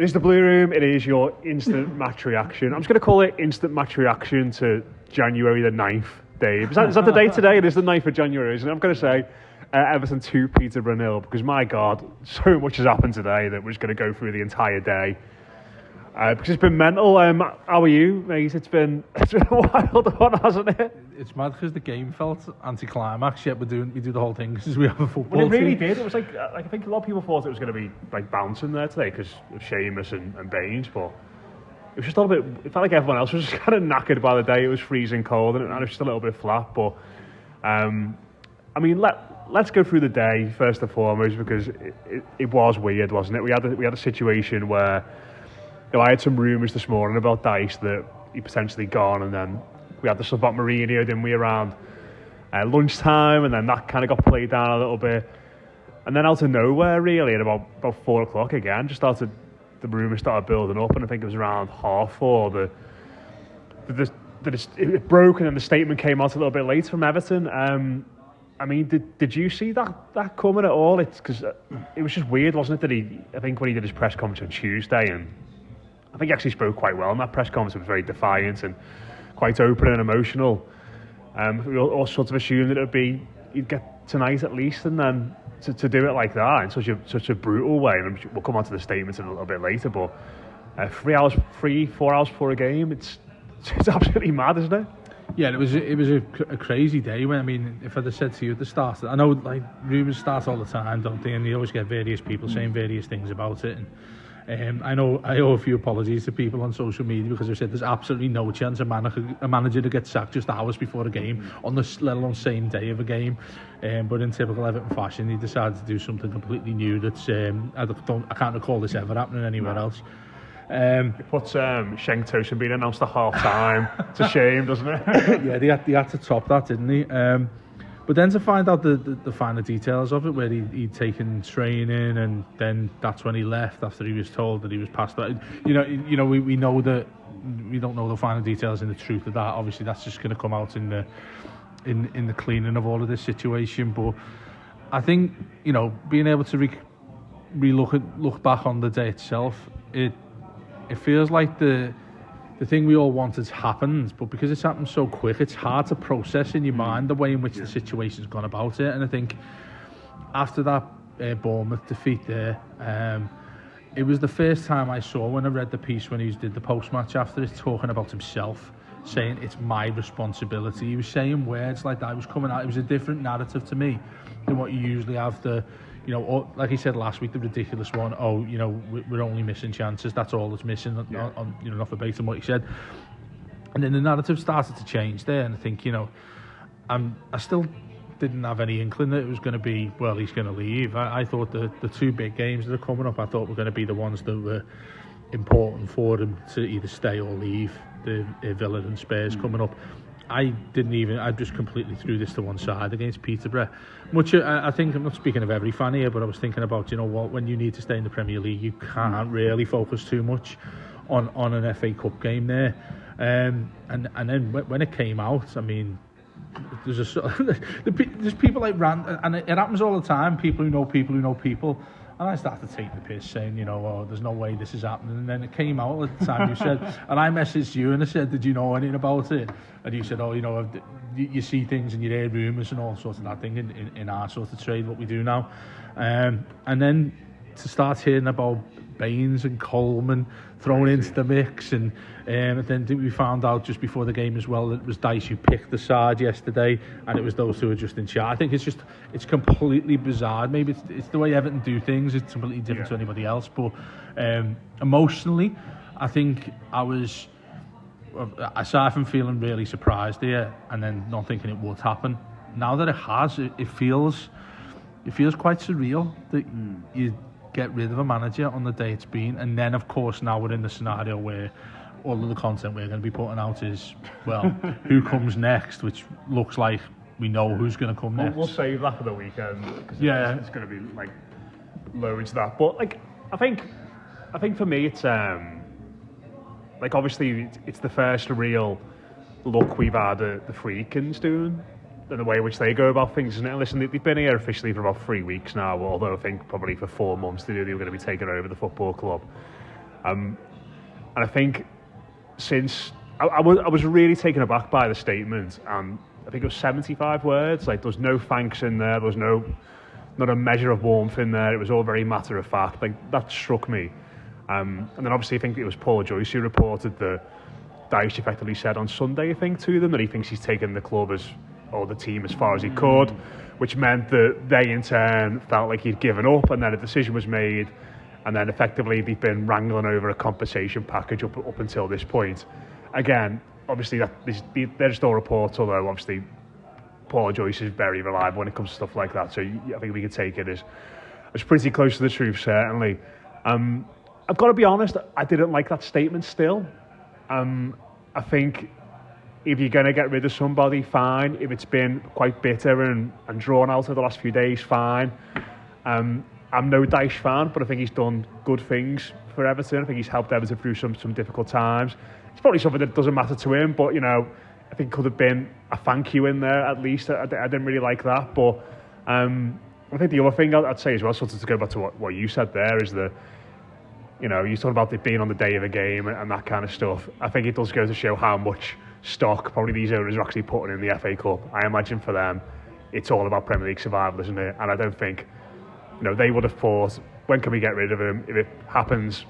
It is the Blue Room. It is your instant match reaction. I'm just going to call it instant match reaction to January the 9th, Dave. Is that the day today? It is the 9th of January, isn't it? I'm going to say Everton 2, Peterborough 0, because my God, so much has happened today that we're just going to go through the entire day. Because it's been mental. How are you, mate? It's been a wild one, hasn't it? It's mad because the game felt anticlimax, yet we do the whole thing because we have a football Well, it really team. did. It was like I think a lot of people thought it was going to be like bouncing there today because of Seamus and Baines, but it was just a little bit. It felt like everyone else was just kind of knackered by the day. It was freezing cold and it was just a little bit flat. But I mean, let's go through the day first and foremost because it was weird, wasn't it? We had a situation where. I had some rumours this morning about Dice that he potentially gone, and then we had the stuff about Mourinho, didn't we, around lunchtime, and then that kind of got played down a little bit. And then out of nowhere, really, at about 4 o'clock again, the rumours started building up, and I think it was around 4:30 that it broke, and then the statement came out a little bit later from Everton. I mean, did you see that coming at all? It's because it was just weird, wasn't it, that I think when he did his press conference on Tuesday, and I think he actually spoke quite well in that press conference. It was very defiant and quite open and emotional. We all sort of assumed that he'd get tonight at least, and then to do it like that in such a brutal way. And we'll come on to the statements in a little bit later. But 4 hours before a game, it's absolutely mad, isn't it? Yeah, it was a crazy day. When if I'd have said to you at the start, I know like rumours start all the time, don't they? And you always get various people saying various things about it. And I owe a few apologies to people on social media because they said there's absolutely no chance a manager to get sacked just hours before a game, let alone same day of a game. But in typical Everton fashion, he decided to do something completely new. That's I can't recall this ever happening anywhere else. It puts Schenk Tosin being announced at half time. It's a shame, doesn't it? Yeah, they had to top that, didn't he? But then to find out the finer details of it, where he'd taken training, and then that's when he left after he was told that he was passed out. We know that we don't know the finer details and the truth of that. Obviously, that's just going to come out in the cleaning of all of this situation. But I think being able to look back on the day itself, it feels like the thing we all want has happened, but because it's happened so quick, it's hard to process in your mind the way in which the situation's gone about it. And I think after that Bournemouth defeat there, it was the first time I saw, when I read the piece when he did the post-match after it, talking about himself, saying it's my responsibility. He was saying words like that. It was coming out. It was a different narrative to me than what you usually have. Or, like he said last week, the ridiculous one. We're only missing chances. That's all that's missing. Not verbatim what he said. And then the narrative started to change there, and I think I still didn't have any inkling that it was going to be, well, he's going to leave. I thought the two big games that are coming up, I thought were going to be the ones that were important for him to either stay or leave. The Villa and Spurs coming up. I just completely threw this to one side against Peterborough. I think, I'm not speaking of every fan here, but I was thinking about, when you need to stay in the Premier League, you can't really focus too much on an FA Cup game there. And then when it came out, there's people like Rand, and it happens all the time, people who know people. And I started to take the piss, saying, there's no way this is happening. And then it came out at the time you said, and I messaged you and I said, did you know anything about it? And you said, you see things and you hear rumours and all sorts of that thing in our sort of trade, what we do now. And then to start hearing about Baines and Coleman thrown into the mix, and then we found out just before the game as well that it was Dice who picked the side yesterday, and it was those who were just in charge. I think it's completely bizarre. Maybe it's the way Everton do things. It's completely different to anybody else. But emotionally, I think aside from feeling really surprised here and then not thinking it would happen, now that it has, it feels quite surreal that you get rid of a manager on the day it's been, and then of course now we're in the scenario where all of the content we're going to be putting out is, well, who comes next, which looks like we know who's going to come next. We'll save that for the weekend, because it's going to be like loads of that. But I think for me it's obviously it's the first real look we've had at the Freakins doing, and the way in which they go about things, isn't it? Listen, they've been here officially for about 3 weeks now, although I think probably for 4 months they were going to be taking over the football club. And I think since I was really taken aback by the statement, and I think it was 75 words. Like, there was no thanks in there. There was not a measure of warmth in there. It was all very matter of fact. Like, that struck me. And then obviously I think it was Paul Joyce who reported that Dyche effectively said on Sunday, I think, to them that he thinks he's taken the club or the team as far as he could, which meant that they in turn felt like he'd given up, and then a decision was made, and then effectively they've been wrangling over a compensation package up until this point. Again, obviously they're just all reports, although obviously Paul Joyce is very reliable when it comes to stuff like that, so I think we could take it as pretty close to the truth, certainly. I've got to be honest, I didn't like that statement still. I think if you're going to get rid of somebody, fine. If it's been quite bitter and drawn out over the last few days, fine. I'm no Dyche fan, but I think he's done good things for Everton. I think he's helped Everton through some difficult times. It's probably something that doesn't matter to him, but, I think could have been a thank you in there at least. I didn't really like that, but I think the other thing I'd say as well, sort of to go back to what you said there, is that you talk about it being on the day of a game and that kind of stuff. I think it does go to show how much stock probably these owners are actually putting in the FA Cup. I imagine for them, it's all about Premier League survival, isn't it? And I don't think, they would have thought, when can we get rid of him? If it happens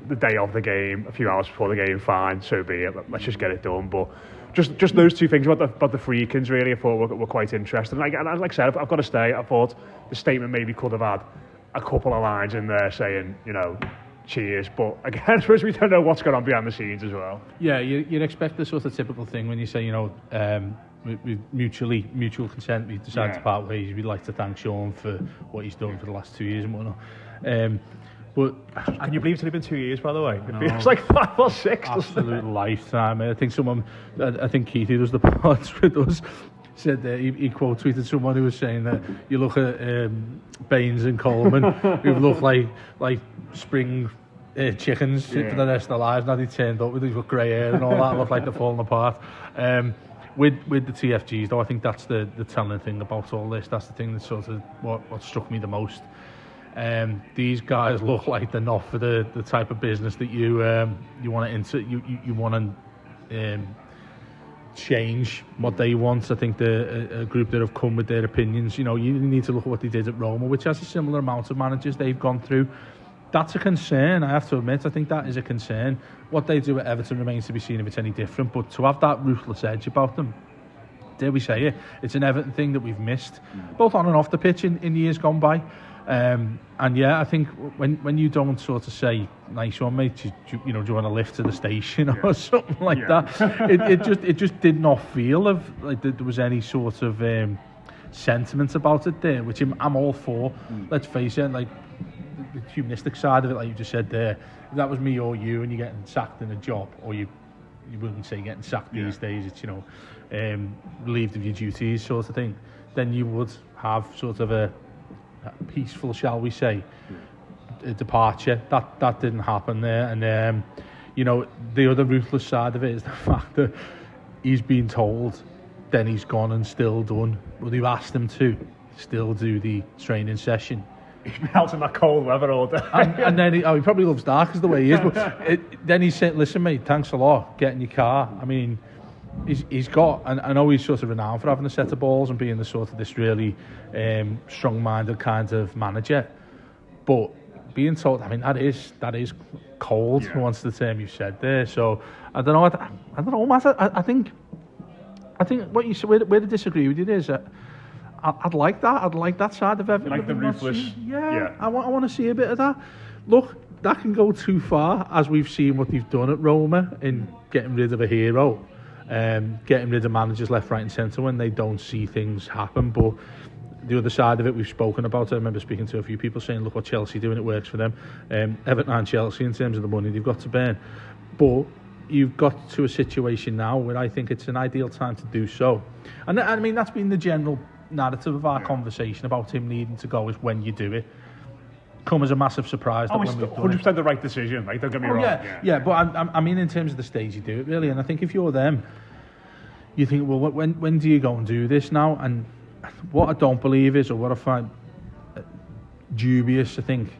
the day of the game, a few hours before the game, fine, so be it. Let's just get it done. But just those two things about the Freakins, really, I thought were quite interesting. Like I said, I've got to say, I thought the statement maybe could have had a couple of lines in there saying, cheers, but again, I suppose we don't know what's going on behind the scenes as well. Yeah, you'd expect the sort of typical thing when you say, with mutual consent, we decided to part ways. We'd like to thank Sean for what he's done for the last 2 years and whatnot. But can you believe it's only been 2 years, by the way? It feels like 5 or 6. Absolute lifetime. I think Keith, who does the pods with us, said that he quote tweeted someone who was saying that you look at Baines and Coleman, who look like spring chickens for the rest of their lives. Now they turned up with these grey hair and all that, look like they're falling apart. With the TFGs, though, I think that's the telling thing about all this. That's the thing that sort of what struck me the most. These guys look like they're not for the type of business that you want to you want to change what they want. I think a group that have come with their opinions. You need to look at what they did at Roma, which has a similar amount of managers they've gone through. That's a concern, I have to admit. I think that is a concern. What they do at Everton remains to be seen if it's any different, but to have that ruthless edge about them, dare we say it, it's an Everton thing that we've missed, both on and off the pitch in years gone by. And I think when you don't sort of say, nice one, mate, do you want to lift to the station or something like that, it just did not feel like there was any sort of sentiment about it there, which I'm all for. Let's face it, like the humanistic side of it, like you just said there, if that was me or you and you're getting sacked in a job, or you wouldn't say getting sacked these days, it's relieved of your duties sort of thing, then you would have sort of a peaceful, shall we say, a departure. That didn't happen there. And the other ruthless side of it is the fact that he's been told, then he's gone and still done what they've asked him to, still do the training session. He's been out in that cold weather all day. and then he probably loves dark as the way he is, but then he said, listen mate, thanks a lot, get in your car. I mean, he's got, and I know he's sort of renowned for having a set of balls and being the sort of this really strong-minded kind of manager, but being told, I mean, that is cold, once the term you said there. So I don't know, Matt. I think what you said, where to disagree with you is that I'd like that. I'd like that side of everything. Like the ruthless. I want to see a bit of that. Look, that can go too far, as we've seen what they've done at Roma in getting rid of a hero, getting rid of managers left, right, and centre when they don't see things happen. But the other side of it, we've spoken about. I remember speaking to a few people saying, "Look what Chelsea do, and it works for them." Everton and Chelsea, in terms of the money they've got to burn, but you've got to a situation now where I think it's an ideal time to do so. And I mean, that's been the general narrative of our conversation about him needing to go, is when you do it. Come as a massive surprise. Oh, it's 100% the right decision. Like, don't get me wrong. Yeah, but I mean, in terms of the stage you do it, really. And I think if you're them, you think, well, when do you go and do this now? And what I don't believe is, or what I find dubious, I think,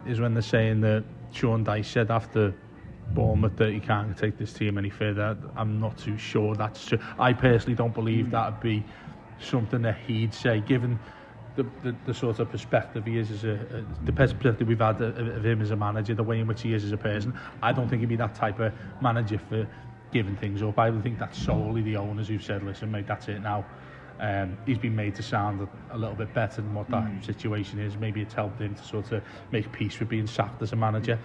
is when they're saying that Sean Dyche said after Bournemouth that he can't take this team any further. I'm not too sure that's true. I personally don't believe that would be something that he'd say, given the sort of perspective he is the perspective we've had of him as a manager, the way in which he is as a person. I don't think he'd be that type of manager for giving things up. I would think that's solely the owners who've said, listen mate, that's it now. He's been made to sound a little bit better than what that situation is. Maybe it's helped him to sort of make peace with being sacked as a manager.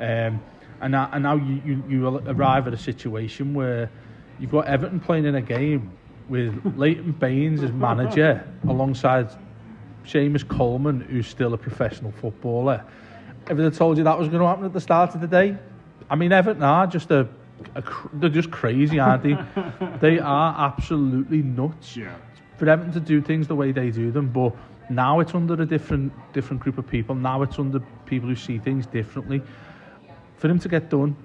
And now you arrive at a situation where you've got Everton playing in a game with Leighton Baines as manager alongside Seamus Coleman, who's still a professional footballer. If they told you that was going to happen at the start of the day, I mean, Everton are just they're just crazy, aren't they? They are absolutely nuts. Yeah. For Everton to do things the way they do them, but now it's under a different group of people. Now it's under people who see things differently. For him to get done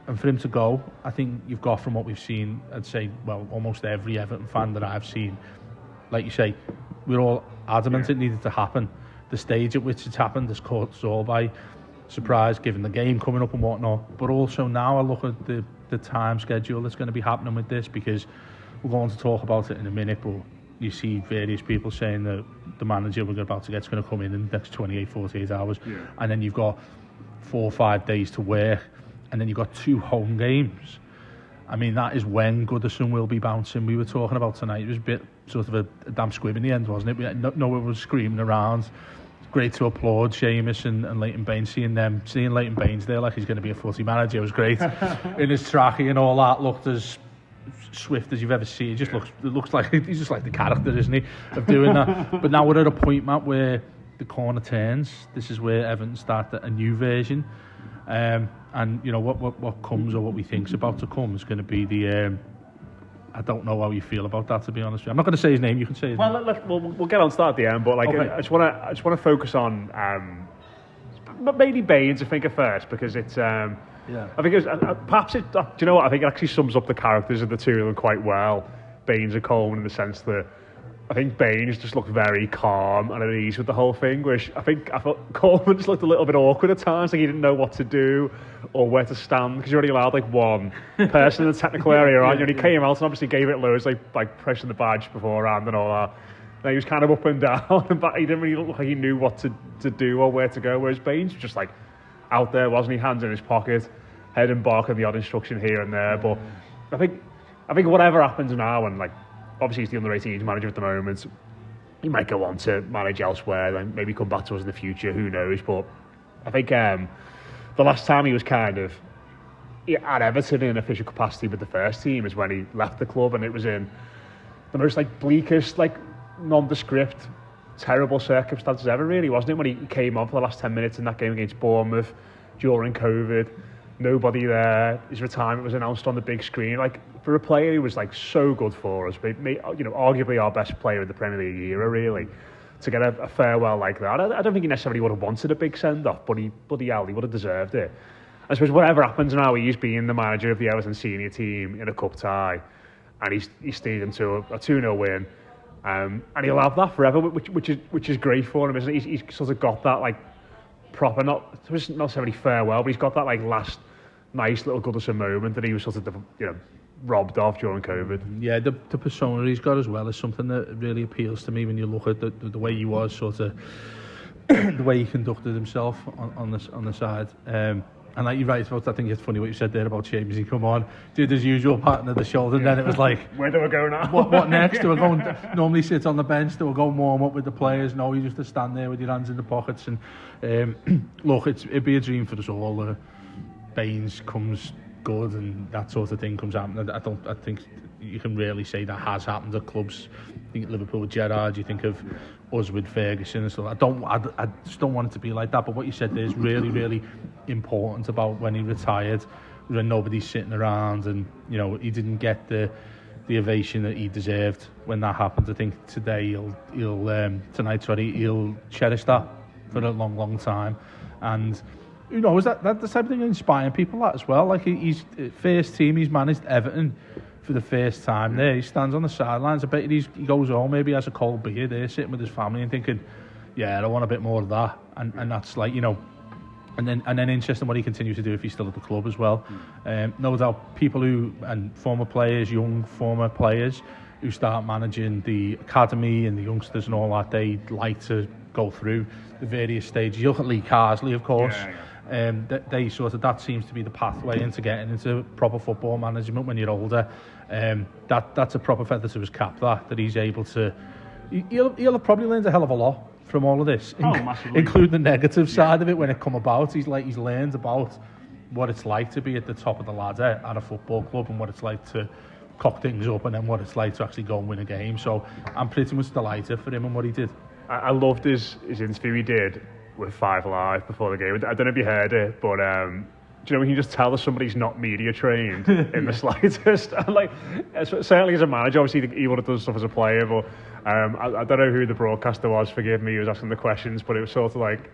and for him to go, I think you've got, from what we've seen, I'd say, well, almost every Everton fan that I've seen, like you say, we're all adamant it needed to happen. The stage at which it's happened has caught us all by surprise, given the game coming up and whatnot. But also now I look at the time schedule that's going to be happening with this, because we're going to talk about it in a minute, but you see various people saying that the manager we're about to get is going to come in the next 28, 48 hours. Yeah. And then you've got 4 or 5 days to work, and then you've got 2 home games. I mean, that is when Goodison will be bouncing. We were talking about tonight, it was a bit sort of a damn squib in the end, wasn't it? No one was screaming around. It's great to applaud Seamus and Leighton Baines, seeing Leighton Baines there like he's going to be a footy manager. It was great. In his trackie and all that, looked as swift as you've ever seen. It looks like he's just like the character, isn't he, of doing that. But now we're at a point, Matt, where the corner turns. This is where Everton start a new version, and you know what comes, or what we think's about to come, is going to be the I don't know how you feel about that, to be honest with you. I'm not going to say his name. You can say his name. We'll get on to that at the end, but like okay. I just want to focus on maybe Baines, I think, at first, because it's I think perhaps do you know what, I think it actually sums up the characters of the two of them quite well, Baines and Coleman, in the sense that I think Baines just looked very calm and at ease with the whole thing, whereas I thought Coleman just looked a little bit awkward at times, like he didn't know what to do or where to stand, because you're only allowed like one person in the technical area, right? And he came out and obviously gave it loads, like pressing the badge beforehand and all that. And he was kind of up and down, but he didn't really look like he knew what to do or where to go, whereas Baines was just like out there, wasn't he? Hands in his pocket, head and barking the odd instruction here and there. But I think whatever happens now, and like obviously he's the under-18s manager at the moment, he might go on to manage elsewhere, then maybe come back to us in the future, who knows. But I think the last time he was kind of at Everton in official capacity with the first team is when he left the club, and it was in the most like bleakest, like nondescript, terrible circumstances ever, really, wasn't it? When he came on for the last 10 minutes in that game against Bournemouth during COVID, nobody there, his retirement was announced on the big screen. Like, for a player who was like so good for us, but arguably our best player in the Premier League era, really, to get a farewell like that, I don't think he necessarily would have wanted a big send-off, but he would have deserved it. I suppose whatever happens now, he's being the manager of the Everton senior team in a cup tie, and he's stayed into a 2-0 win. And he'll have that forever, which is great for him, isn't it? He's sort of got that like proper, not necessarily farewell, but he's got that like last nice little Goodison moment that he was sort of robbed of during COVID. Yeah, the persona he's got as well is something that really appeals to me when you look at the way he was sort of the way he conducted himself on the side. And like you're right about, I think it's funny what you said there about Seamus. He come on, did his usual patting of the shoulder, and then it was like, where do we go now? What next? Do we go normally sit on the bench? Do we go warm up with the players? No, you just to stand there with your hands in the pockets. And look, it'd be a dream for us all. Baines comes good, and that sort of thing comes out. I think you can really say that has happened at clubs. You think Liverpool with Gerrard, you think of us with Ferguson and stuff. I just don't want it to be like that. But what you said there is really, really important about when he retired, when nobody's sitting around, and he didn't get the ovation that he deserved when that happened. I think today he'll cherish that for a long, long time. And is that the type of thing inspiring people that as well? Like he's first team, he's managed Everton for the first time there. He stands on the sidelines. I bet he goes home, maybe has a cold beer there, sitting with his family and thinking, yeah, I want a bit more of that. And that's like, And then interesting what he continues to do if he's still at the club as well. No doubt people and former players, young former players who start managing the academy and the youngsters and all that, they like to go through the various stages. You look at Lee Carsley, of course. They sort of, that seems to be the pathway into getting into proper football management when you're older. That's a proper feather to his cap, that he's able to. He'll have probably learned a hell of a lot from all of this, including the negative side of it when it come about. He's learned about what it's like to be at the top of the ladder at a football club and what it's like to cock things up, and then what it's like to actually go and win a game. So I'm pretty much delighted for him and what he did. I loved his interview he did with 5 Live before the game. I don't know if you heard it, but do you know when you just tell that somebody's not media trained in the slightest? Like, certainly as a manager, obviously he would have done stuff as a player, but I don't know who the broadcaster was, forgive me, who was asking the questions, but it was sort of like,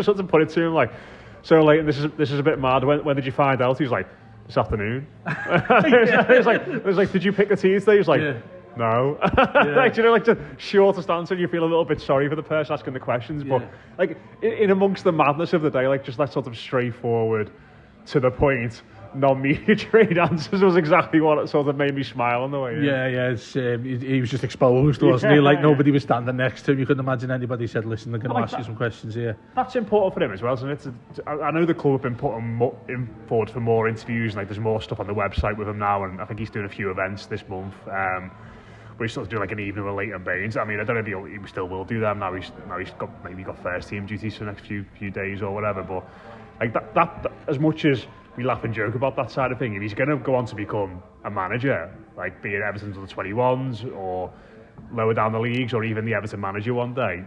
sort of put it to him like, so like, this is a bit mad, when did you find out? He was like, this afternoon. It was like, did you pick the teams today? He was like, no. Like, you know, like, the shortest answer, you feel a little bit sorry for the person asking the questions, but like, in amongst the madness of the day, like, just that sort of straightforward, to the point, non-media trained answers was exactly what sort of made me smile on the way in. He was just exposed, wasn't he? Like, nobody was standing next to him. You couldn't imagine anybody said, listen, they're going to ask you some questions here. That's important for him as well, isn't it? I know the club have been putting forward for more interviews, and like, there's more stuff on the website with him now, and I think he's doing a few events this month. But he's sort of doing like an evening with Leighton Baines. I mean, I don't know if he still will do them now. He's got first team duties for the next few days or whatever. But like that as much as we laugh and joke about that side of thing, if he's going to go on to become a manager, like be it Everton's under 21s or lower down the leagues, or even the Everton manager one day,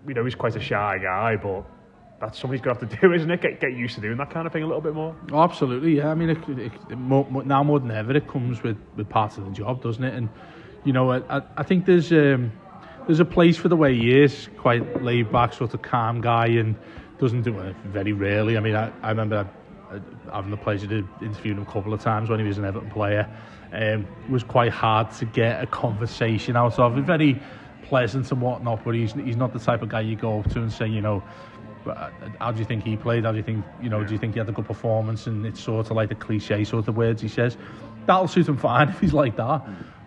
we know he's quite a shy guy, but that's something he's going to have to do, isn't it? Get used to doing that kind of thing a little bit more. Oh, absolutely, yeah. I mean, now more than ever, it comes with parts of the job, doesn't it? And you know, I think there's a place for the way he is, quite laid back, sort of calm guy, and doesn't do it very rarely. I mean, I remember having the pleasure to interview him a couple of times when he was an Everton player. It was quite hard to get a conversation out of. He's very pleasant and whatnot, but he's not the type of guy you go up to and say, you know, how do you think he played? How do you think, you know, do you think he had a good performance? And it's sort of like the cliche sort of words he says. That'll suit him fine if he's like that.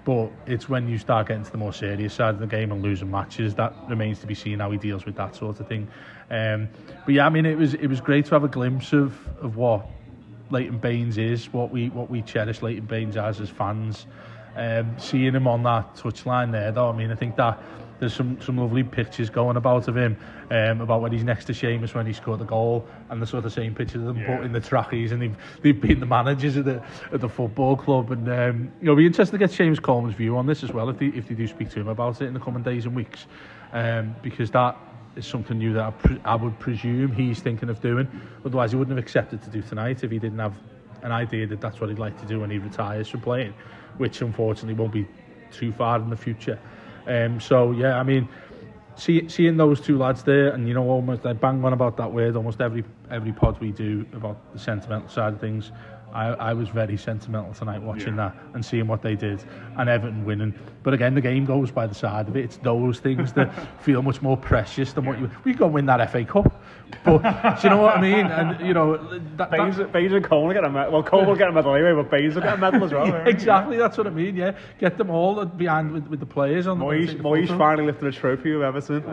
But it's when you start getting to the more serious side of the game and losing matches that remains to be seen how he deals with that sort of thing. But yeah, I mean, it was great to have a glimpse of what Leighton Baines is, what we cherish Leighton Baines as fans. Seeing him on that touchline there, though, I mean, I think that there's some lovely pictures going about of him, about when he's next to Seamus when he scored the goal, and the sort of same pictures of them put in the trackies, and they've been the managers at the football club, and you know, it'll be interesting to get James Coleman's view on this as well if they do speak to him about it in the coming days and weeks, because that is something new that I would presume he's thinking of doing. Otherwise, he wouldn't have accepted to do tonight if he didn't have an idea that that's what he'd like to do when he retires from playing, which unfortunately won't be too far in the future. So yeah, I mean, seeing those two lads there, and you know, almost I bang on about that word almost every pod we do about the sentimental side of things. I was very sentimental tonight watching that and seeing what they did, and Everton winning. But again, the game goes by the side of it. It's those things that feel much more precious than what we go win that FA Cup. But do you know what I mean? And you know, Baines and Coleman will get a medal. Well, Coleman will get a medal anyway, but Baines will get a medal as well. Yeah, exactly, that's what I mean. Yeah, get them all behind with the players on. Moyes finally lifted a trophy with Everton.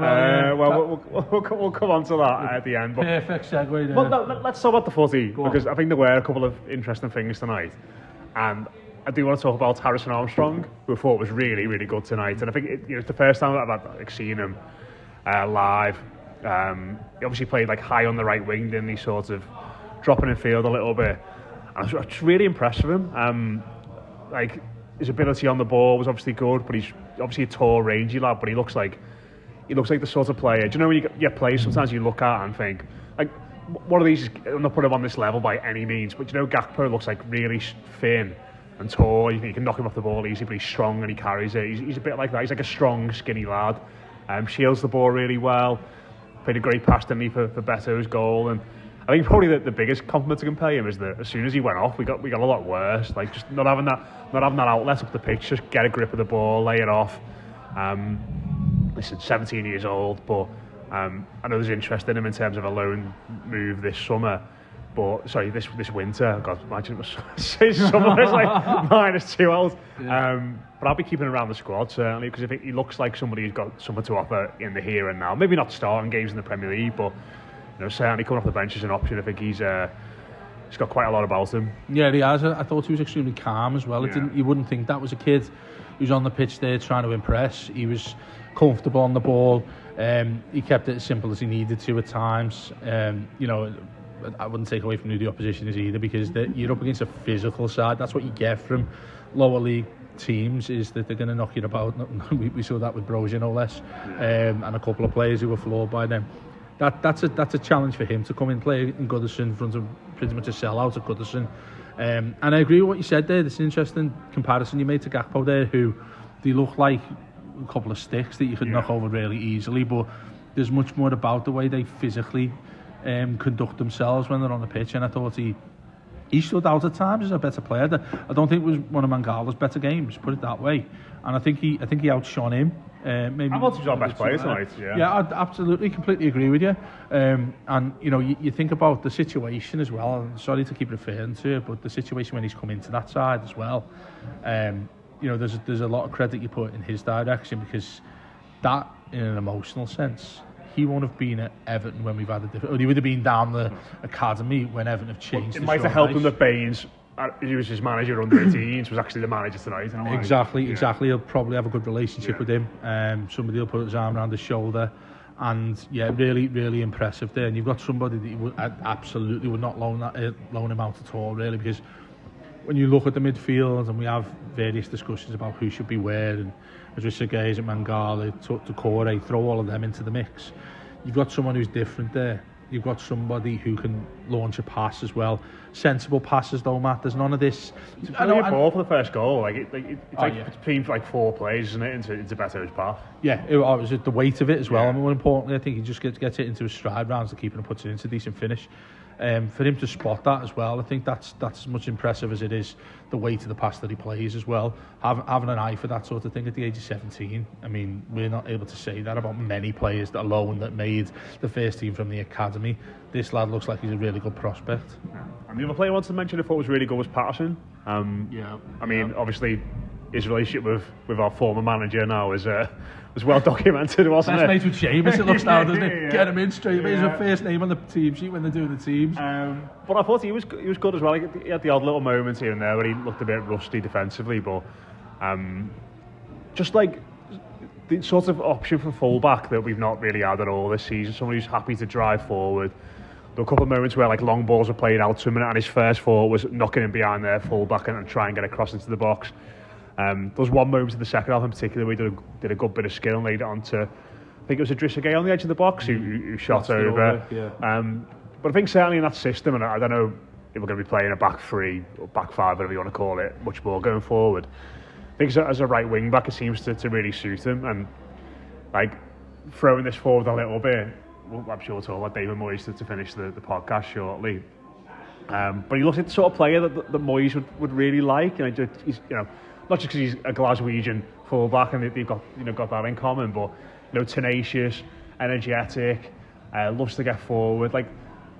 We'll come on to that at the end. But, perfect segue there. But let's talk about the footy, because I think there were a couple of interesting things tonight, and I do want to talk about Harrison Armstrong, who I thought was really, really good tonight. And I think it's the first time I've seen him live. He obviously played like high on the right wing, didn't he? Sort of dropping in field a little bit. And I was really impressed with him. Like, his ability on the ball was obviously good, but he's obviously a tall, rangy lad. But he looks like the sort of player. Do you know when you get players sometimes you look at and think, like, one of these, I'm not putting him on this level by any means, but you know, Gakpo looks like really thin and tall. You can knock him off the ball easy, but he's strong and he carries it. He's a bit like that. He's like a strong, skinny lad. Shields the ball really well. Played a great pass, didn't he, for Beto's goal. And I think probably the biggest compliment I can pay him is that as soon as he went off, we got a lot worse. Like, just not having that outlet up the pitch, just get a grip of the ball, lay it off. Listen, 17 years old, but I know there's interest in him in terms of a loan move this summer. But sorry, this winter. God, imagine it was summer. It's like -2 out. But I'll be keeping around the squad certainly, because I think he looks like somebody who's got something to offer in the here and now. Maybe not starting games in the Premier League, but certainly coming off the bench is an option. I think he's got quite a lot about him. Yeah, he has. I thought he was extremely calm as well. You wouldn't think that was a kid who's on the pitch there trying to impress. He was comfortable on the ball. He kept it as simple as he needed to at times. I wouldn't take away from who the opposition is either, because you're up against a physical side. That's what you get from lower league teams, is that they're going to knock you about. We saw that with Brozier, no less, and a couple of players who were floored by them. That's a challenge for him to come and play in Goodison in front of pretty much a sellout at Goodison. And I agree with what you said there. This is an interesting comparison you made to Gakpo there, who they look like a couple of sticks that you could knock over really easily, but there's much more about the way they physically conduct themselves when they're on the pitch, and I thought he stood out at times as a better player. I don't think it was one of Mangala's better games, put it that way, and I think he outshone him. Maybe I thought he was our best player tonight. Yeah, I absolutely, completely agree with you. And you think about the situation as well. I'm sorry to keep referring to it, but the situation when he's come into that side as well. There's a lot of credit you put in his direction, because that, in an emotional sense, he won't have been at Everton when we've had a different. Or he would have been down the academy when Everton have changed. It might have helped him that Baines, who was his manager under 18s, was actually the manager tonight. Exactly. He'll probably have a good relationship with him. Somebody will put his arm around his shoulder, and really, really impressive there. And you've got somebody that you absolutely would not loan him out at all, really, because when you look at the midfield, and we have various discussions about who should be where, and Idrissa Gueye and Mangala, Toure, throw all of them into the mix. You've got someone who's different there. You've got somebody who can launch a pass as well. Sensible passes though, Matt. There's none of this. It's a ball for the first goal. It's between like 4 plays, isn't it, into Beto's path. Yeah, it was the weight of it as well. And more importantly, I think he just gets it into his stride, rounds the keeper and puts it into a decent finish. For him to spot that as well, I think that's as much impressive as it is the weight of the pass that he plays as well. Having an eye for that sort of thing at the age of 17. I mean, we're not able to say that about many players that alone that made the first team from the academy. This lad looks like he's a really good prospect. And the other player I wanted to mention I thought was really good was Patterson. Obviously his relationship with our former manager now is well documented, wasn't it? Best mates with Seamus, it looks now, doesn't it? Get him in straight away. He's a first name on the team sheet when they're doing the teams. But I thought he was good as well. He had the odd little moments here and there where he looked a bit rusty defensively, but just like the sort of option for fullback that we've not really had at all this season. Someone who's happy to drive forward. There were a couple of moments where like long balls were playing out to him, and his first thought was knocking him behind their fullback and try and get across into the box. There was one moment in the second half in particular where he did a good bit of skill and laid it onto, I think it was Idrissa Gueye on the edge of the box who shot over. But I think certainly in that system, and I don't know if we're going to be playing a back 3 or back 5, whatever you want to call it, much more going forward. I think as a right wing back, it seems to really suit him. And like throwing this forward a little bit, I'm sure we'll talk about David Moyes to finish the podcast shortly. But he looks like the sort of player that Moyes would really like. He's not just because he's a Glaswegian fullback and they've got that in common, but tenacious, energetic, loves to get forward. Like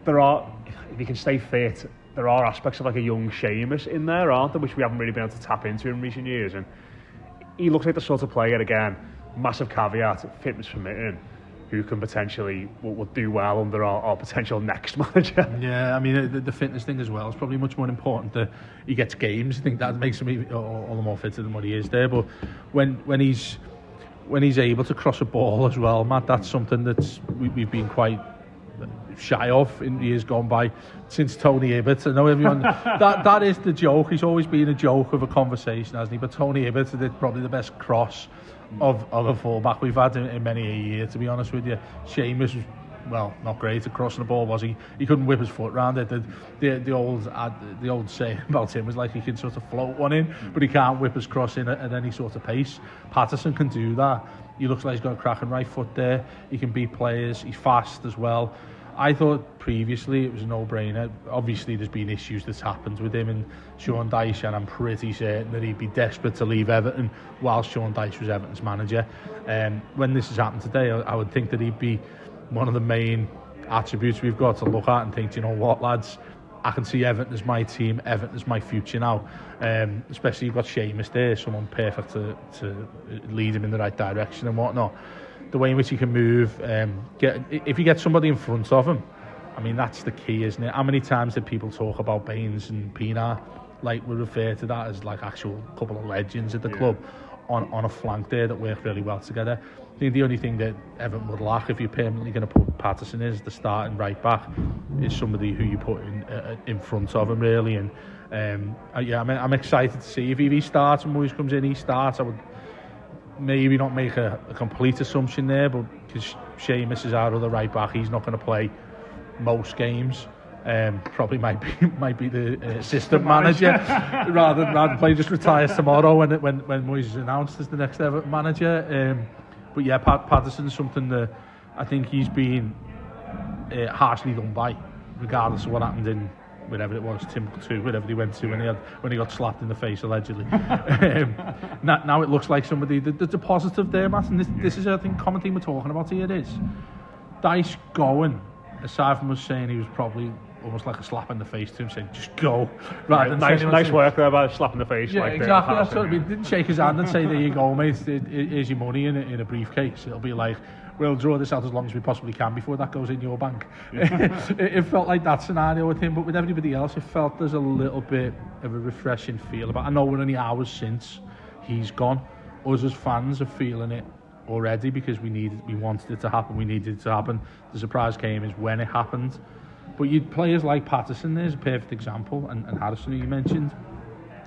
if he can stay fit, there are aspects of like a young Seamus in there, aren't there, which we haven't really been able to tap into in recent years. And he looks like the sort of player, again, massive caveat, fitness permitting, who can potentially will do well under our potential next manager. Yeah, I mean the fitness thing as well is probably much more important that he gets games. I think that makes him all the more fitter than what he is there. But when he's able to cross a ball as well, Matt, that's something that we've been quite shy of in years gone by since Tony Hibbert. I know everyone that is the joke. He's always been a joke of a conversation, hasn't he? But Tony Hibbert did probably the best cross of a fullback we've had in many a year, to be honest with you. Seamus was, well, not great at crossing the ball, was he? He couldn't whip his foot round it. The old saying about him was like he can sort of float one in, but he can't whip his cross in at any sort of pace. Patterson can do that. He looks like he's got a cracking right foot there. He can beat players. He's fast as well. I thought previously it was a no-brainer. Obviously there's been issues that's happened with him and Sean Dyche, and I'm pretty certain that he'd be desperate to leave Everton while Sean Dyche was Everton's manager. When this has happened today, I would think that he'd be one of the main attributes we've got to look at and think, you know what, lads, I can see Everton as my team, Everton as my future now. Especially you've got Seamus there, someone perfect to lead him in the right direction and whatnot. The way in which he can move, if you get somebody in front of him, I mean, that's the key, isn't it? How many times did people talk about Baines and Pienaar? Like, we refer to that as like actual couple of legends at the club on a flank there that work really well together. I think the only thing that Everton would lack if you're permanently going to put Patterson as the starting right back is somebody who you put in front of him, really. And I'm excited to see if he starts and Moyes comes in, he starts. I would maybe not make a complete assumption there, but because Seamus is out of the right back, he's not going to play most games. Probably might be the assistant manager rather than play, just retires tomorrow when Moyes is announced as the next Everton manager. But yeah, Patterson's something that I think he's been harshly done by, regardless of what happened in wherever it was, Timbuktu, wherever he went to when he got slapped in the face allegedly. Now it looks like somebody. There's a positive there, Matt, and this is I think common thing we're talking about here is Dyche going. Aside from us saying he was probably almost like a slap in the face to him, saying just go. Rather than nice work there about slapping the face. Yeah, like exactly. That's what I mean. Didn't shake his hand and say, "There you go, mate. Here's your money in a briefcase." It'll be like, "We'll draw this out as long as we possibly can before that goes in your bank." It felt like that scenario with him, but with everybody else, it felt there's a little bit of a refreshing feel about. I know we're only hours since he's gone. Us as fans are feeling it already because we wanted it to happen, we needed it to happen. The surprise came is when it happened. But you'd players like Patterson, there's a perfect example, and Harrison, who you mentioned,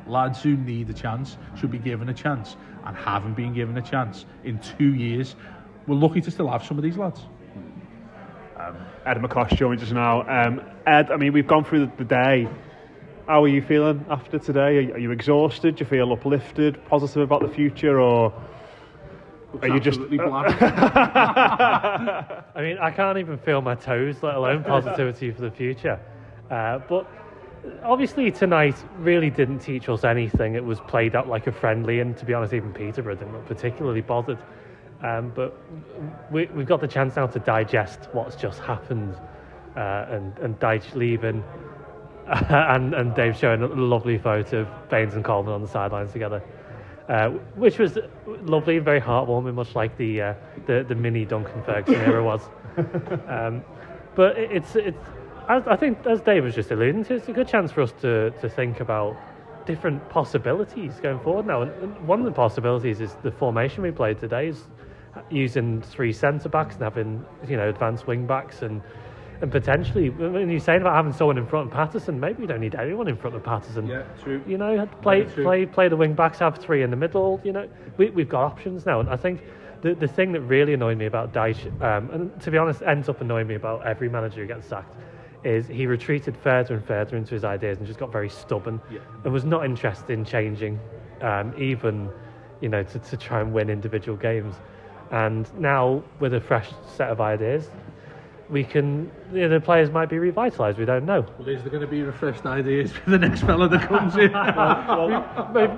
lads who need a chance, should be given a chance, and haven't been given a chance in 2 years. We're lucky to still have some of these lads. Ed McCosh joins us now. Ed, I mean, we've gone through the day. How are you feeling after today? Are you exhausted? Do you feel uplifted, positive about the future, or are you just black? I mean, I can't even feel my toes, let alone positivity for the future. But obviously tonight really didn't teach us anything. It was played out like a friendly, and to be honest, even Peterborough didn't look particularly bothered. But we've got the chance now to digest what's just happened, and Dyche leaving, and Dave showing a lovely photo of Baines and Coleman on the sidelines together. Which was lovely and very heartwarming, much like the mini Duncan Ferguson era was. But it's I think, as Dave was just alluding to, it's a good chance for us to think about different possibilities going forward now. And one of the possibilities is the formation we played today is using 3 centre backs and having advanced wing backs and potentially, when you're saying about having someone in front of Patterson, maybe we don't need anyone in front of Patterson. Yeah, true. Play the wing backs, have 3 in the middle. We've got options now, and I think the thing that really annoyed me about Dyche, and to be honest, ends up annoying me about every manager who gets sacked, is he retreated further and further into his ideas and just got very stubborn and was not interested in changing, even to try and win individual games. And now with a fresh set of ideas, we can, the players might be revitalised, we don't know. Well, is there going to be refreshed ideas for the next fella that comes in?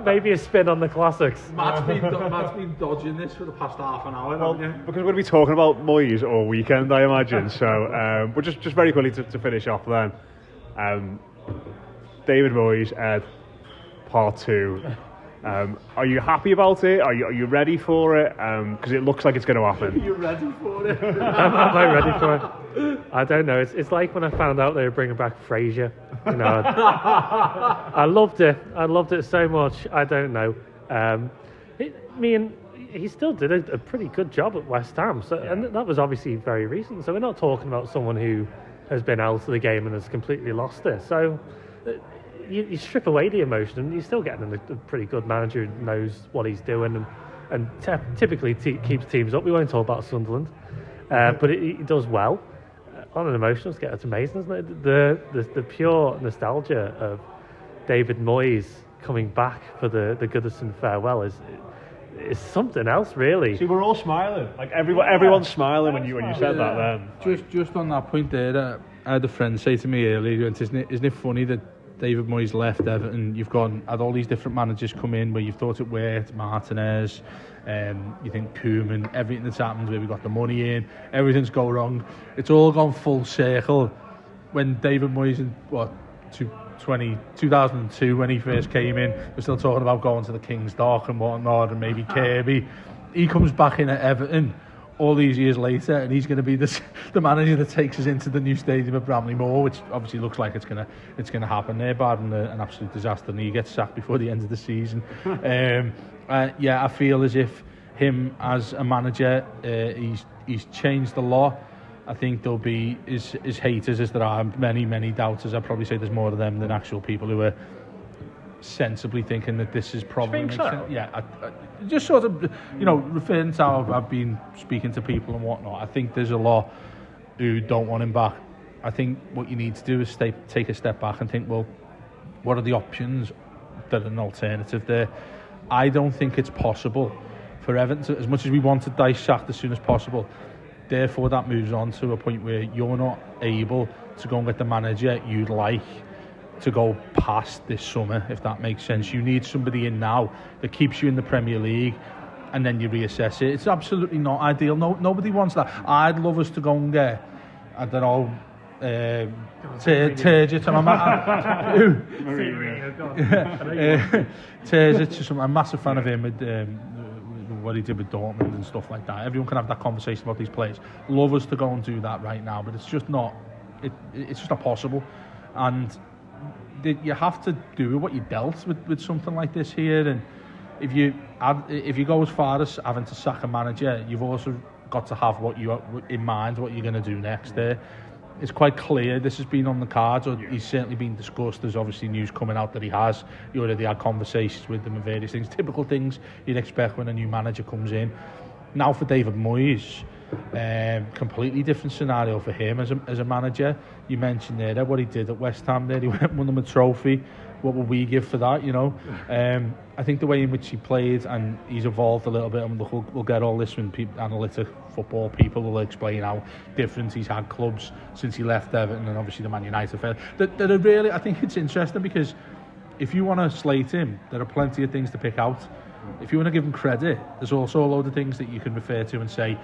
Maybe a spin on the classics. Matt's been dodging this for the past half an hour. Well, because we're going to be talking about Moyes all weekend, I imagine. So we're just very quickly to finish off then. David Moyes, Ed, part 2. Are you happy about it? Are you ready for it? Because it looks like it's going to happen. Are you ready for it? Am I ready for it? I don't know. It's like when I found out they were bringing back Fraser. I loved it. I loved it so much. I don't know. He still did a pretty good job at West Ham. So, and that was obviously very recent. So we're not talking about someone who has been out of the game and has completely lost it. So you strip away the emotion and you're still getting a pretty good manager who knows what he's doing and typically keeps teams up. We won't talk about Sunderland, but he does well. On an emotional scale, it's amazing, isn't it? The pure nostalgia of David Moyes coming back for the Goodison farewell is something else, really. See, we're all smiling. Like everyone's smiling when you said that then. Just on that point there, I had a friend say to me earlier, isn't it funny that David Moyes left Everton, you've had all these different managers come in where you thought it worked, Martinez, you think Koeman, everything that's happened where we got the money in, everything's gone wrong. It's all gone full circle. When David Moyes in 2002, when he first came in, we're still talking about going to the King's Dock and whatnot, and maybe Kirby. He comes back in at Everton all these years later, and he's going to be the manager that takes us into the new stadium at Bramley Moor, which obviously looks like it's going to happen there, barring an absolute disaster, and he gets sacked before the end of the season. Yeah, I feel as if him as a manager, he's changed the lot. I think there'll be his haters, as there are many doubters. I'd probably say there's more of them than actual people who are sensibly thinking that this is probably Think so? Yeah, I just sort of, referring to how I've been speaking to people and whatnot, I think there's a lot who don't want him back. I think what you need to do is take a step back and think, well, what are the options that are an alternative there? I don't think it's possible for Everton to, as much as we want to dissect as soon as possible, therefore that moves on to a point where you're not able to go and get the manager you'd like to go past this summer, if that makes sense. You need somebody in now that keeps you in the Premier League, and then you reassess it. It's absolutely not ideal. Nobody wants that. I'd love us to go and get, I don't know, Turgid. I'm a massive fan of him with what he did with Dortmund and stuff like that. Everyone can have that conversation about these players. Love us to go and do that right now, but it's just not. It's just not possible, and you have to do what you dealt with something like this here. And if you go as far as having to sack a manager, you've also got to have what you're going to do next. There, it's quite clear this has been on the cards, or he's certainly been discussed. There's obviously news coming out that he already had conversations with them and various things, typical things you'd expect when a new manager comes in. Now for David Moyes, completely different scenario for him as a manager. You mentioned there what he did at West Ham there, he went and won them a trophy. What will we give for that, I think the way in which he played, and he's evolved a little bit, and we'll get all this when analytic football people will explain how different he's had clubs since he left Everton, and obviously the Man United affair. That are really, I think it's interesting, because if you want to slate him, there are plenty of things to pick out. If you want to give him credit, there's also a load of things that you can refer to and say,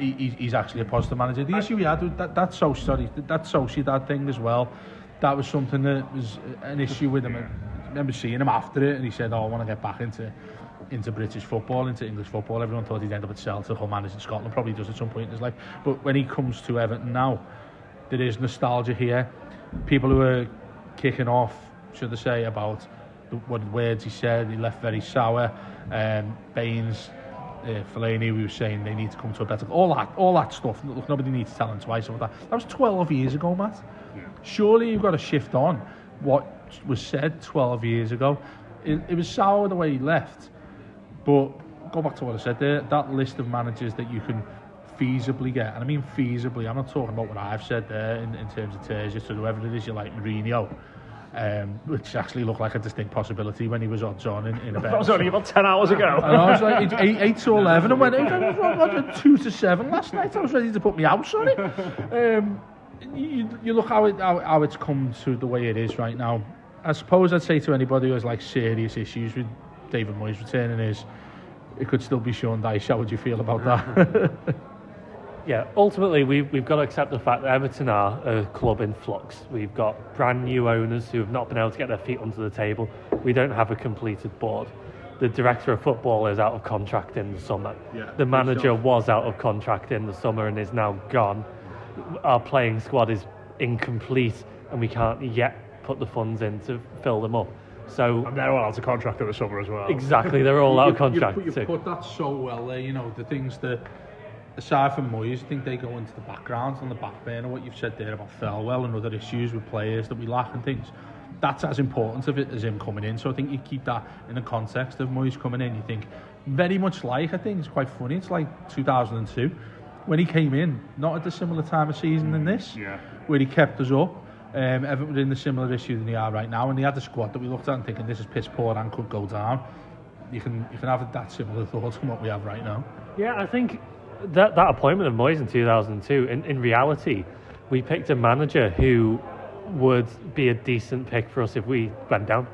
he's actually a positive manager. The issue he had with that Sociedad thing as well, that was something that was an issue with him. I remember seeing him after it, and he said, I want to get back into British football, into English football. Everyone thought he'd end up at Celtic or manage in Scotland, probably does at some point in his life. But when he comes to Everton now, there is nostalgia here. People who are kicking off, should I say, about what words he said, he left very sour. Baines, Fellaini, we were saying they need to come to a better... All that stuff. Look, nobody needs to tell him twice about that. That was 12 years ago, Matt. Yeah. Surely you've got to shift on what was said 12 years ago. It was sour the way he left. But go back to what I said there, that list of managers that you can feasibly get, and I mean feasibly, I'm not talking about what I've said there in terms of Terzic or whoever it is you like, Mourinho, which actually looked like a distinct possibility when he was odds on in a bet. That was only about 10 hours ago. And I was like 8 to 11 and went, I was 2 to 7 last night. I was ready to put my house on it. You look how it's come to the way it is right now. I suppose I'd say to anybody who has like serious issues with David Moyes returning is, it could still be Sean Dyche. How would you feel about that? Yeah, ultimately we've got to accept the fact that Everton are a club in flux. We've got brand new owners who have not been able to get their feet under the table. We don't have a completed board. The director of football is out of contract in the summer. Yeah, the manager was out of contract in the summer and is now gone. Our playing squad is incomplete and we can't yet put the funds in to fill them up. So, and they're all out of contract in the summer as well. Exactly, they're all out of contract. You put that so well there, the things that, aside from Moyes, I think they go into the background, on the back burner, what you've said there about Farewell and other issues with players that we lack and things. That's as important of it as him coming in. So I think you keep that in the context of Moyes coming in. You think, very much like, I think it's quite funny, it's like 2002, when he came in, not at a similar time of season than this, where he kept us up. Everton were in the similar issue than they are right now, and they had a squad that we looked at and thinking this is piss poor and could go down. You can have that similar thoughts on what we have right now. Yeah, I think that appointment of Moyes in 2002, in reality, we picked a manager who would be a decent pick for us if we went down.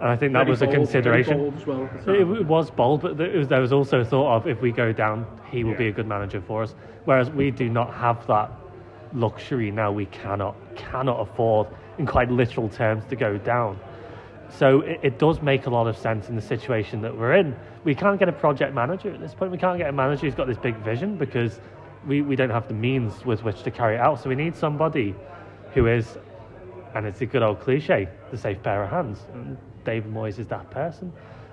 And I think that Very was a bold, consideration. very bold as well. It was bold, but there was also thought of, if we go down, he will be a good manager for us. Whereas we do not have that luxury now. We cannot afford, in quite literal terms, to go down. So it does make a lot of sense in the situation that we're in. We can't get a project manager at this point. We can't get a manager who's got this big vision because we don't have the means with which to carry it out. So we need somebody who is, and it's a good old cliche, the safe pair of hands. And David Moyes is that person.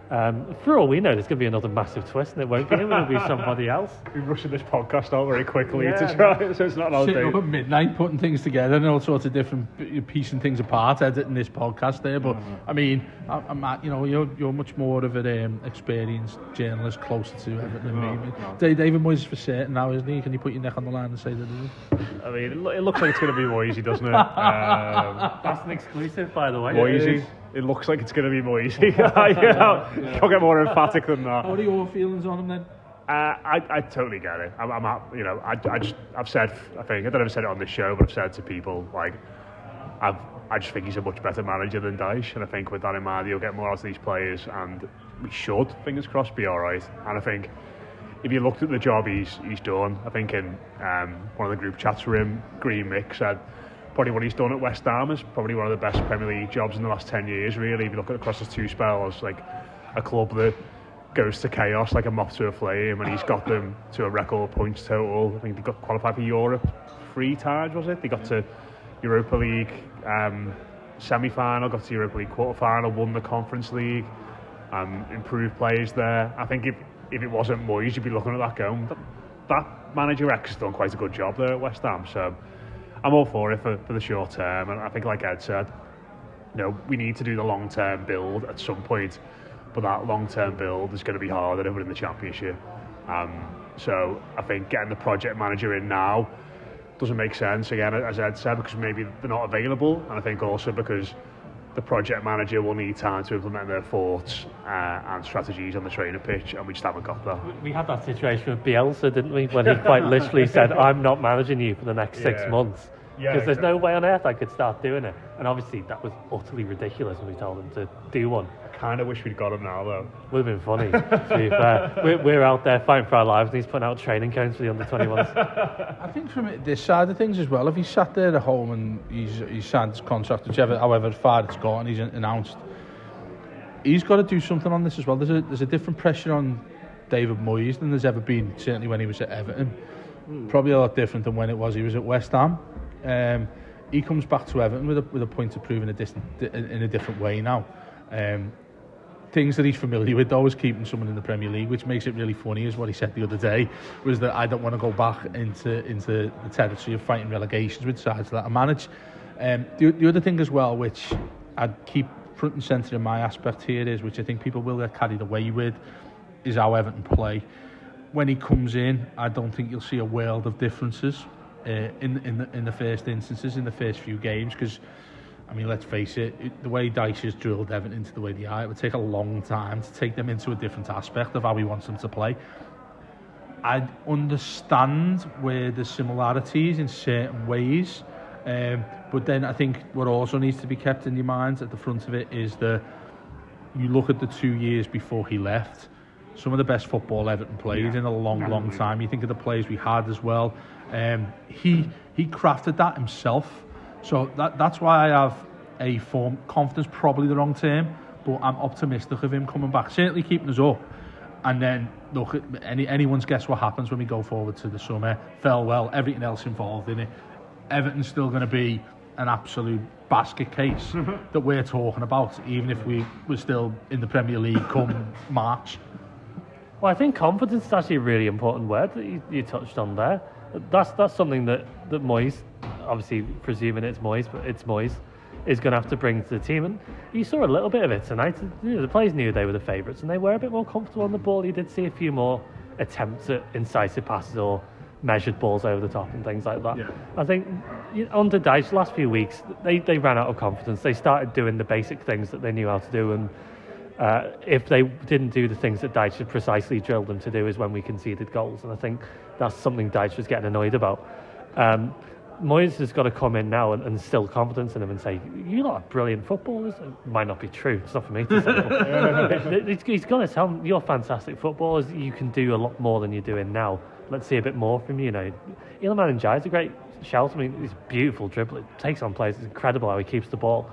For all we know, there's going to be another massive twist, and it won't be him, it'll be somebody else. We're rushing this podcast out very quickly to try, so it's not all Sitting day. up at midnight, putting things together and all sorts of different, piecing things apart, editing this podcast there. But I mean, I'm at, you're much more of an experienced journalist, closer to Everton than me. David Moyes is for certain now, isn't he? Can you put your neck on the line and say that? I mean, it looks like it's going to be Moyesy, doesn't it? That's an exclusive, by the way. Moyesy. It looks like it's going to be Moyesy. Can't get more emphatic than that. What are your feelings on him then? I totally get it. I've said, I think, I don't know if I said it on this show, but I've said to people, like, I just think he's a much better manager than Dyche, and I think with that in mind, he'll get more out of these players, and we should, fingers crossed, be all right. And I think if you looked at the job he's done, I think in one of the group chats for him, Green Mick said, probably what he's done at West Ham is probably one of the best Premier League jobs in the last 10 years, really. If you look at across his two spells, like a club that goes to chaos like a moth to a flame, and he's got them to a record points total. I think they got qualified for Europe 3 times, was it? They got to Europa League semi-final, got to Europa League quarter-final, won the Conference League, improved players there. I think if it wasn't Moyes, you'd be looking at that going, that manager X has done quite a good job there at West Ham, so I'm all for it for the short term. And I think, like Ed said, we need to do the long-term build at some point, but that long-term build is going to be harder than in the Championship. So I think getting the project manager in now doesn't make sense, again, as Ed said, because maybe they're not available, and I think also because the project manager will need time to implement their thoughts and strategies on the training pitch, and we just haven't got that. We had that situation with Bielsa, didn't we, when he quite literally said, I'm not managing you for the next 6 months. Because there's no way on earth I could start doing it. And obviously that was utterly ridiculous when we told him to do one. I kind of wish we'd got him now, though. Would have been funny, to be fair. We're out there fighting for our lives, and he's putting out training cones for the under-21s. I think from this side of things as well, if he's sat there at home and he's signed his contract, however far it's gone, he's announced, he's got to do something on this as well. There's a different pressure on David Moyes than there's ever been, certainly when he was at Everton. Probably a lot different than when he was at West Ham. He comes back to Everton with a point to prove in a different way now. Things that he's familiar with, though, is keeping someone in the Premier League, which makes it really funny, is what he said the other day, was that I don't want to go back into the territory of fighting relegations with sides that I manage. The other thing as well, which I'd keep front and centre in my aspect here, is, which I think people will get carried away with, is how Everton play. When he comes in, I don't think you'll see a world of differences in the first instances, in the first few games, because I mean, let's face it, the way Dyche has drilled Everton into the way they are, it would take a long time to take them into a different aspect of how he wants them to play. I understand where there's similarities in certain ways, but then I think what also needs to be kept in your minds at the front of it is that you look at the 2 years before he left, some of the best football Everton played in a long time. You think of the players we had as well. He crafted that himself. So that's why I have a form confidence, probably the wrong term, but I'm optimistic of him coming back, certainly keeping us up. And then look at anyone's guess what happens when we go forward to the summer. Farewell, everything else involved in it. Everton's still going to be an absolute basket case that we're talking about, even if we were still in the Premier League come March. Well, I think confidence is actually a really important word that you touched on there. That's something that Moyes, obviously presuming it's Moyes, but it's Moyes, is going to have to bring to the team. And you saw a little bit of it tonight. The players knew they were the favourites, and they were a bit more comfortable on the ball. You did see a few more attempts at incisive passes or measured balls over the top and things like that. Yeah. I think under Dyche, the last few weeks, they ran out of confidence. They started doing the basic things that they knew how to do, and if they didn't do the things that Dyche had precisely drilled them to do, is when we conceded goals. And I think that's something Dyche was getting annoyed about. Moyes has got to come in now and instill confidence in him and say, "You lot are brilliant footballers." It might not be true. It's not for me to say. But he's going to tell them, "You're fantastic footballers. You can do a lot more than you're doing now. Let's see a bit more from you." You know, Iliman Ndiaye's a great shout. I mean, he's a beautiful dribbler. Takes on players. It's incredible how he keeps the ball.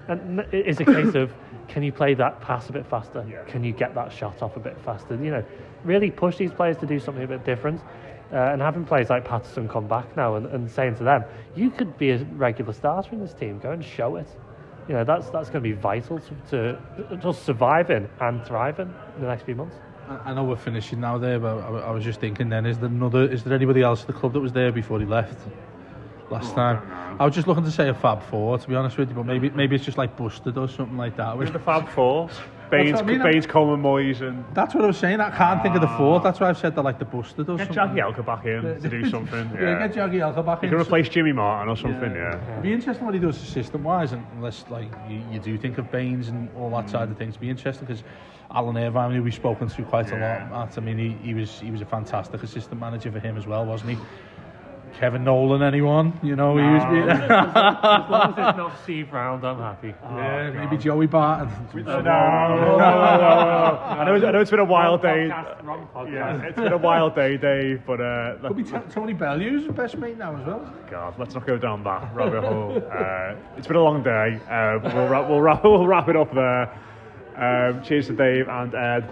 And it's a case of, can you play that pass a bit faster? Yeah. Can you get that shot off a bit faster? You know, really push these players to do something a bit different. And having players like Patterson come back now and saying to them, you could be a regular starter in this team. Go and show it. You know, that's going to be vital to just surviving and thriving in the next few months. I know we're finishing now there, but I was just thinking then, is there anybody else at the club that was there before he left last time? I was just looking to say a Fab Four, to be honest with you, but maybe it's just like busted or something like that. The Fab Four, Baines, Coleman, Moyes, and that's what I was saying. I can't think of the fourth. That's why I've said that, like the busted or get something. Jackie Elka back in to do something. Yeah, get Jackie Elka back in. You can replace Jimmy Martin or something. Yeah. It'd be interesting what he does system-wise, unless like you do think of Baines and all that side of things. It'd be interesting because Alan Irvine, who we've spoken to quite a lot. I mean, he was a fantastic assistant manager for him as well, wasn't he? Kevin Nolan, anyone? You know, he was. As long as it's not Steve Round, I'm happy. Yeah, maybe Joey Barton. No. I know it's been a wild day. Wrong podcast. Yeah, it's been a wild day, Dave. But could be Tony Bellew's best mate now as well. God, let's not go down that rabbit hole. It's been a long day. We'll wrap it up there. Cheers to Dave and Ed.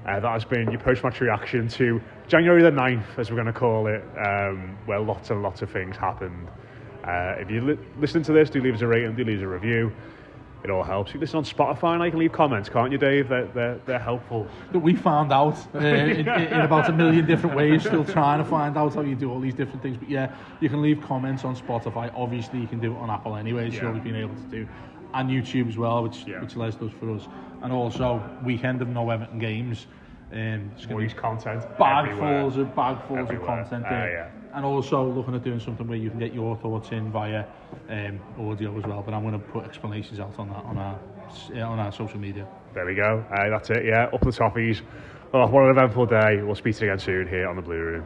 That has been your post-match reaction to January the 9th, as we're going to call it, where lots and lots of things happened. If you're listening to this, do leave us a rating, do leave us a review. It all helps. You listen on Spotify and you can leave comments, can't you, Dave? They're helpful. That we found out in about a million different ways, still trying to find out how you do all these different things. But yeah, you can leave comments on Spotify. Obviously, you can do it on Apple anyway, so we've been able to do. And YouTube as well, which Les does for us. And also, weekend of no Everton games. Moyes content. Bagfuls of content there. Yeah. And also looking at doing something where you can get your thoughts in via audio as well. But I'm going to put explanations out on that on our social media. There we go. That's it. Yeah, up the Toffees. Oh, what an eventful day. We'll speak to you again soon here on the Blue Room.